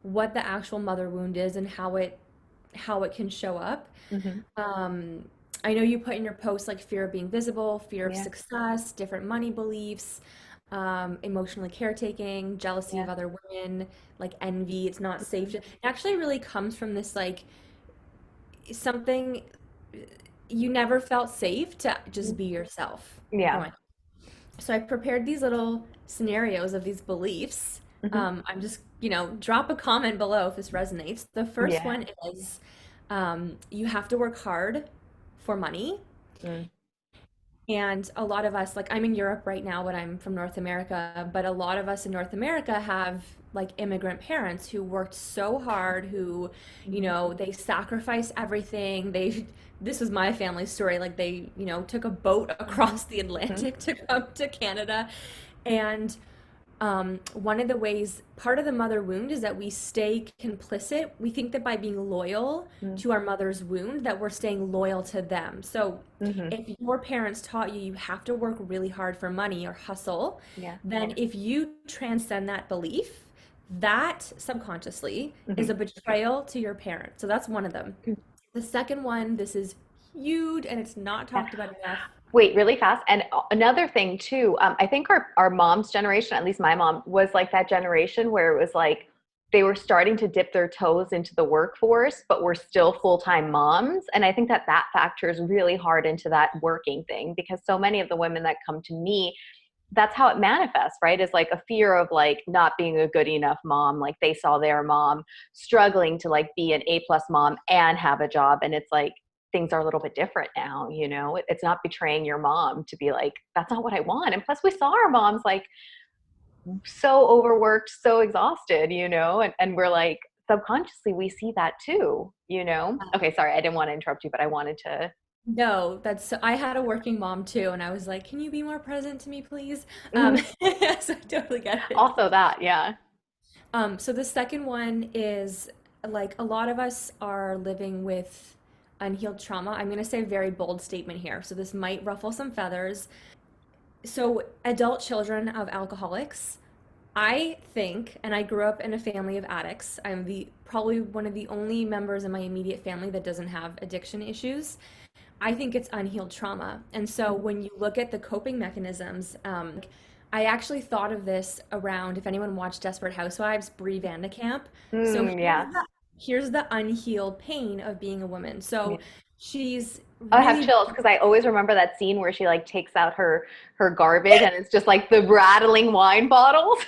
what the actual mother wound is and how it can show up. Hmm. Um, I know you put in your post like fear of being visible, fear of Yeah. success, different money beliefs, emotionally caretaking, jealousy Yeah. of other women, like envy. It's not safe. It actually really comes from this like something you never felt safe to just Mhm. be yourself. Yeah. So I prepared these little scenarios of these beliefs. Hmm. I'm just, drop a comment below if this resonates. The first Yeah. one is you have to work hard for money. Mm. And a lot of us, like I'm in Europe right now, but I'm from North America, but a lot of us in North America have like immigrant parents who worked so hard, who, Hmm. they sacrificed everything. This was my family story. Like they, took a boat Hmm. across the Hmm. Atlantic to come to Canada. And one of the ways, part of the mother wound is that we stay complicit. We think that by being loyal to our mother's wound, that we're staying loyal to them. So Hmm. if your parents taught you you have to work really hard for money or hustle, Yeah. then if you transcend that belief, that subconsciously is Hmm. a betrayal to your parent. So that's one of them. The second one, this is huge and it's not Yeah. talked about enough. Wait, really fast. And another thing too, I think our mom's generation, at least my mom, was like that generation where it was like they were starting to dip their toes into the workforce, but were still full-time moms. And I think that that factors really hard into that working thing because so many of the women that come to me, that's how it manifests, right? Is like a fear of like not being a good enough mom. Like they saw their mom struggling to like be an A plus mom and have a job. And it's like things are a little bit different now, you know? It's not betraying your mom to be like, that's not what I want. And plus we saw our moms like so overworked, so exhausted, you know? And we're like, subconsciously we see that too, you know? Okay, sorry, I didn't want to interrupt you, but I wanted to. No, I had a working mom too, and I was like, "Can you be more present to me, please?" Mhm. So I totally get it. Also that, yeah. So the second one is like a lot of us are living with unhealed trauma. I'm going to say a very bold statement here, so this might ruffle some feathers. So adult children of alcoholics, I think, and I grew up in a family of addicts. I'm the probably one of the only members in my immediate family that doesn't have addiction issues. I think it's unhealed trauma. And so when you look at the coping mechanisms, I actually thought of this around if anyone watched Desperate Housewives, Brie Vandekamp. So Yeah. here's the unhealed pain of being a woman. Yeah. So she's I have really, chills because I always remember that scene where she like takes out her garbage and it's just like the rattling wine bottles.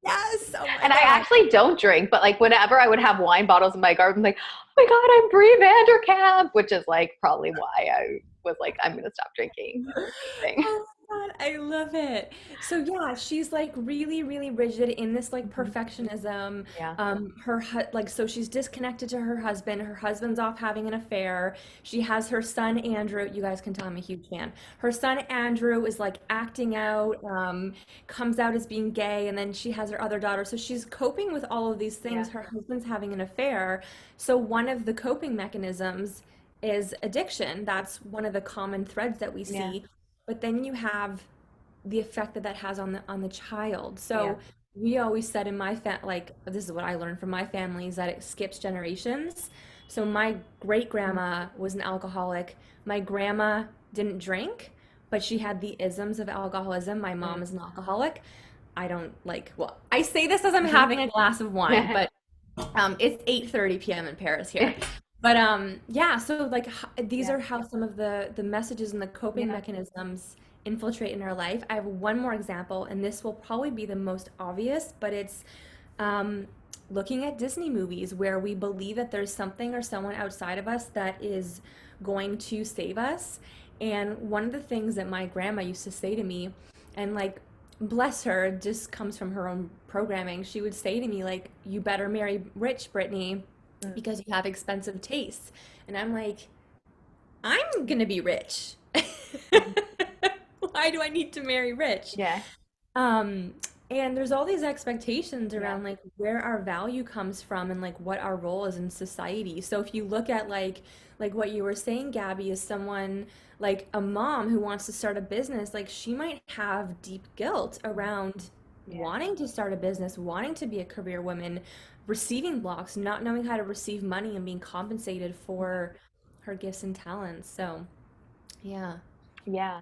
yes, oh my And I God. actually don't drink, but like whenever I would have wine bottles in my garden, I'm like, oh my God, I'm Brie Vanderkamp, which is like probably why I was like, I'm gonna stop drinking. It was amazing. Oh my God, I love it. So yeah, she's like really, really rigid in this like Mhm. perfectionism. Yeah. Like so she's disconnected to her husband. Her husband's off having an affair. She has her son Andrew. You guys can tell I'm a huge fan. Her son Andrew is like acting out, comes out as being gay, and then she has her other daughter. So she's coping with all of these Yeah. things. Her husband's having an affair. So one of the coping mechanisms is addiction. That's one of the common threads that we Yeah. see. But then you have the effect that that has on the child. Yeah. So we always said in my like this is what I learned from my family is that it skips generations. So my great Mhm. grandma was an alcoholic. My grandma didn't drink, but she had the isms of alcoholism. My mom is an alcoholic. I don't like, well, I say this as I'm Mhm. having a glass of wine, but it's 8:30 p.m. in Paris here. But yeah, so like these Yeah. are how some of the messages and the coping Yeah. mechanisms infiltrate in our life. I have one more example, and this will probably be the most obvious, but it's um, looking at Disney movies where we believe that there's something or someone outside of us that is going to save us. And one of the things that my grandma used to say to me, and like bless her, it just comes from her own programming. She would say to me like, "You better marry rich, Brittany, Mm. because you have expensive tastes." And I'm like, "I'm gonna be rich. Mhm. Why do I need to marry rich?" Yeah. Um, and there's all these expectations Yeah. around like where our value comes from and like what our role is in society. So if you look at like what you were saying, Gabby, is someone like a mom who wants to start a business, like she might have deep guilt around Yeah. wanting to start a business, wanting to be a career woman, receiving blocks, not knowing how to receive money and being compensated Yeah. for her gifts and talents. So, yeah. Yeah.